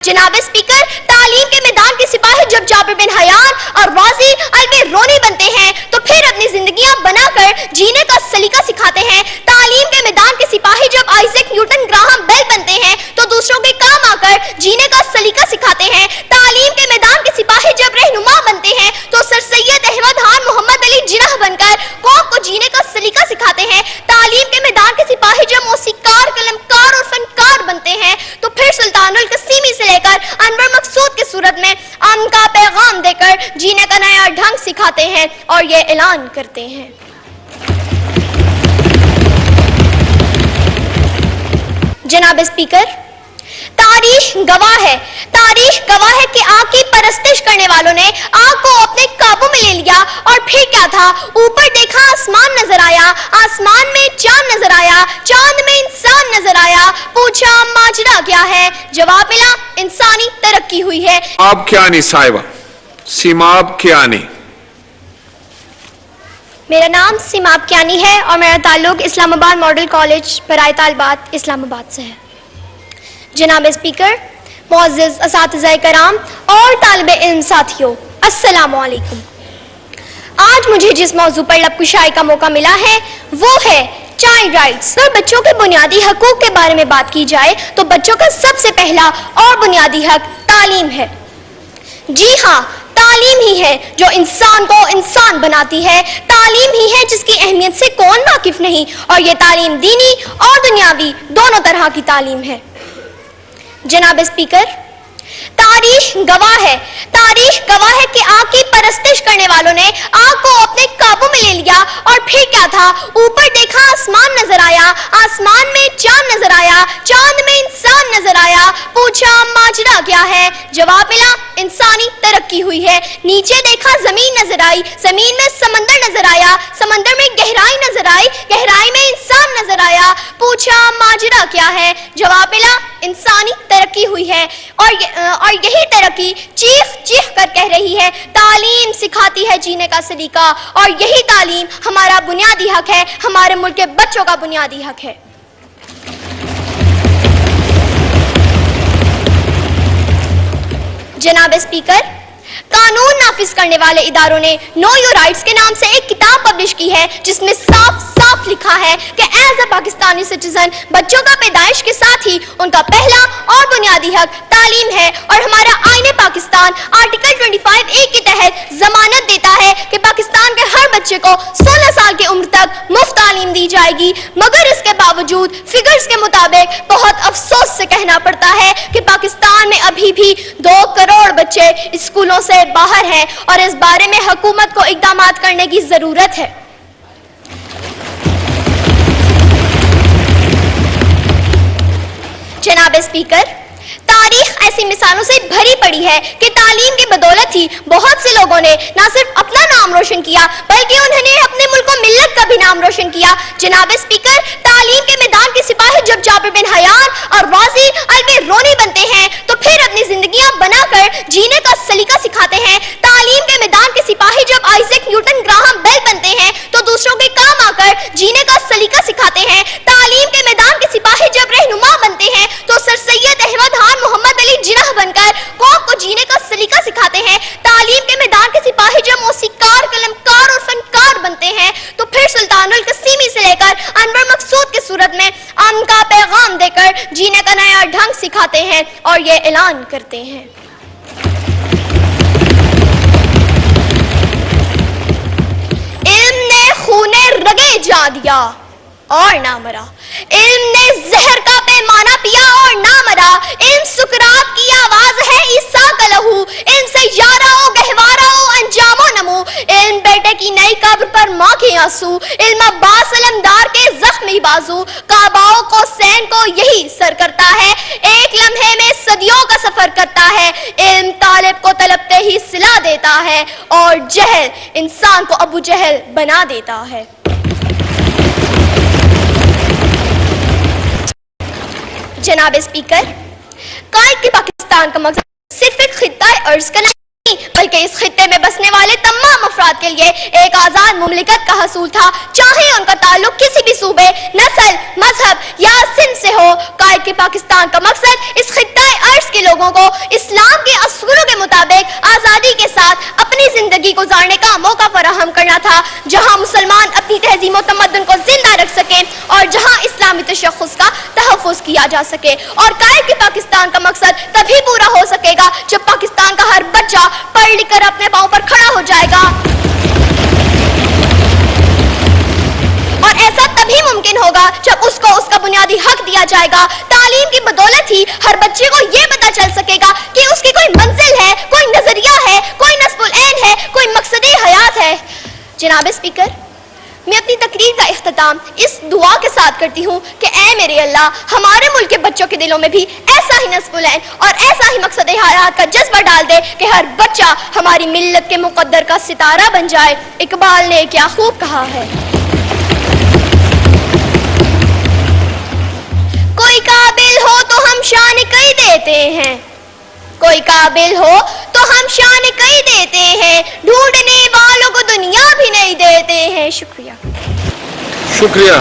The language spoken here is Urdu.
جناب اسپیکر، تعلیم کے میدان کے سپاہی جب جابر بن حیان اور غازی البرونی بنتے ہیں تو پھر اپنی زندگیاں بنا کر جینے کا سلیقہ سکھاتے ہیں۔ تعلیم کے میدان کے سپاہی جب آئزیک نیوٹن گراہم بیل بنتے ہیں تو دوسروں کے کام آ کر جینے کا سلیقہ سکھاتے ہیں۔ تعلیم کے میدان کے سپاہی جب رہنما بنتے ہیں تو سر سید احمد خان محمد علی جناح بن کر قوم کو جینے کا سلیقہ سکھاتے ہیں۔ تعلیم کے میدان کے سپاہی جب موسیقار، قلمکار اور فنکار بنتے ہیں تو پھر سلطان القسیمی سے لے کر انور مقصود کی صورت میں امن کا پیغام دے کر جینے کا نیا ڈھنگ سکھاتے ہیں اور یہ اعلان کرتے ہیں۔ جناب اسپیکر، تاریخ گواہ ہے کہ آگ کی پرستش کرنے والوں نے آگ کو اپنے قابو میں لے لیا، اور پھر کیا تھا؟ اوپر دیکھا آسمان نظر آیا، آسمان میں چاند نظر آیا، چاند میں انسان نظر آیا، پوچھا ماجرا کیا ہے؟ جواب ملا انسانی ترقی ہوئی ہے۔ آپ کیا نہیں صاحبہ، سیماب کیانی؟ میرا نام سیماب کیانی ہے اور میرا تعلق اسلام آباد ماڈل کالج برائے طالبات اسلام آباد سے ہے۔ جناب اسپیکر، معزز اساتذہ کرام اور طالب علم ساتھیوں، السلام علیکم۔ آج مجھے جس موضوع پر لب کشائی کا موقع ملا ہے وہ ہے چائلڈ رائٹس۔ اگر بچوں کے بنیادی حقوق کے بارے میں بات کی جائے تو بچوں کا سب سے پہلا اور بنیادی حق تعلیم ہے۔ جی ہاں، تعلیم ہی ہے جو انسان کو انسان بناتی ہے، تعلیم ہی ہے جس کی اہمیت سے کون واقف نہیں، اور یہ تعلیم دینی اور دنیاوی دونوں طرح کی تعلیم ہے۔ جناب اسپیکر، تاریخ گواہ ہے کہ آگ کی پرستش کرنے والوں نے آگ کو اپنے قابو میں لے لیا، اور پھر کیا تھا؟ اوپر دیکھا آسمان نظر آیا، آسمان میں چاند نظر آیا، چاند میں انسان نظر آیا، پوچھا ماجرا کیا ہے؟ جواب ملا انسانی ترقی ہوئی ہے۔ نیچے دیکھا زمین نظر آئی، زمین میں سمندر نظر آیا، سمندر میں گہرائی نظر آئی، گہرائی میں انسان نظر آیا، پوچھا ماجرا کیا ہے؟ جواب ملا انسانی ترقی ہوئی ہے۔ اور یہی ترقی چیخ چیخ کر کہہ رہی ہے تعلیم سکھاتی ہے جینے کا سلیقہ، اور یہی تعلیم ہمارا بنیادی حق ہے، ہمارے ملک کے بچوں کا بنیادی حق ہے۔ جناب اسپیکر، قانون نافذ کرنے والے اداروں نے نو یور رائٹس کے نام سے ایک کتاب پبلش کی ہے جس میں صاف صاف لکھا ہے کہ ایز اے پاکستانی سٹیزن بچوں کا پیدائش کے ساتھ ہی ان کا پہلا اور بنیادی حق تعلیم ہے، اور ہمارا آئین پاکستان آرٹیکل 25A کے تحت ضمانت دیتا ہے کہ پاکستان کے ہر بچے کو 16 سال کی عمر تک مفت تعلیم دی جائے گی۔ مگر اس کے باوجود فگرز کے مطابق بہت افسوس سے کہنا پڑتا ہے کہ پاکستان میں ابھی بھی 2 کروڑ بچے اسکولوں سے باہر ہیں، اور اس بارے میں حکومت کو اقدامات کرنے کی ضرورت ہے۔ جناب اسپیکر، تاریخ ایسی مثالوں سے بھری پڑی ہے کہ تعلیم کی بدولت ہی بہت سے لوگوں نے نہ صرف اپنا نام روشن کیا بلکہ انہوں نے اپنے ملک و ملت کا بھی نام روشن کیا۔ جناب اسپیکر، تعلیم کے میدان کے سپاہی جب جابر بن حیان اور غازی البرونی بنتے ہیں تو پھر اپنی زندگیاں بنا کر جینے کا سلیقہ سکھاتے ہیں۔ تعلیم کے میدان کے سپاہی جب آئزیک نیوٹن گراہم بیل بنتے ہیں تو دوسروں کے کام آ کر جینے کا سلیقہ سکھاتے ہیں۔ تعلیم کے میدان کے سپاہی جب رہنما بنتے ہیں تو سر سید احمد خان محمد علی جناح بن کر قوم کو جینے کا سلیقہ سکھاتے ہیں۔ تعلیم کے میدان کے سپاہی جب موسیقار، قلمکار اور فنکار بنتے ہیں تو پھر سلطان القسیمی سے لے کر انور مقصود کی صورت میں امن کا پیغام دے کر جینے کا نیا ڈھنگ سکھاتے ہیں اور یہ اعلان کرتے ہیں۔ علم نے خونے رگے جا دیا اور نہ مرا، علم نے زہر کا پیمانہ پیا اور نہ مرا، علم سکرات کی آواز ہے عیسیٰ کا لہو، علم سے یارا ہو گہوارا ہو انجام و نمو، علم بیٹے کی نئی قبر پر ماں کے آنسو، علم عباس علمدار کے زخمی بازو، کعبہ و قوسین کو یہی سر کرتا ہے، ایک لمحے میں صدیوں کا سفر کرتا ہے، علم طالب کو طلبتے ہی صلا دیتا ہے، اور جہل انسان کو ابو جہل بنا دیتا ہے۔ جناب اسپیکر، قائد کے پاکستان کا مقصد صرف ایک خطہ ارض کا نہیں نہیں بلکہ اس خطے میں بسنے والے تمام افراد کے لیے ایک آزاد مملکت کا حصول تھا، چاہے ان کا تعلق کسی بھی صوبے، نسل، مذہب یا سن سے ہو۔ قائد کے پاکستان کا مقصد اس خطہ ارض کے لوگوں کو اسلام کے اصولوں کے مطابق آزادی کے ساتھ اپنی زندگی گزارنے کا موقع فراہم کرنا تھا، جہاں مسلمان اپنی تہذیب و تمدن کو زندہ رکھ سکیں اور جہاں اسلامی تشخص کا تحفظ کیا جا سکے۔ اور قائد کے پاکستان کا مقصد تبھی پورا ہو سکے گا جب پاکستان کا ہر بچہ پڑھ لکھ کر اپنے پاؤں پر کھڑا ہو جائے گا، اور ایسا تبھی ممکن ہوگا جب اس کو اس کا بنیادی حق دیا جائے گا۔ تعلیم کی بدولت ہی ہر بچے کو یہ پتہ چل سکے گا کہ اس کی کوئی منزل ہے، کوئی نظریہ ہے، کوئی نصب العین ہے، کوئی مقصد حیات ہے۔ جناب اسپیکر، میں اپنی تقریر کا اختتام اس دعا کے ساتھ کرتی ہوں کہ اے میرے اللہ، ہمارے ملک کے بچوں کے دلوں میں بھی ایسا ہی نصب العین اور ایسا ہی مقصد حیات کا جذبہ ڈال دے کہ ہر بچہ ہماری ملت کے مقدر کا ستارہ بن جائے۔ اقبال نے کیا خوب کہا ہے، کوئی قابل ہو تو ہم شان کئی دیتے ہیں، کوئی قابل ہو تو ہم شان کئی دیتے ہیں، ڈھونڈنے والوں کو دنیا بھی نہیں دیتے ہیں۔ شکریہ۔ شکریہ۔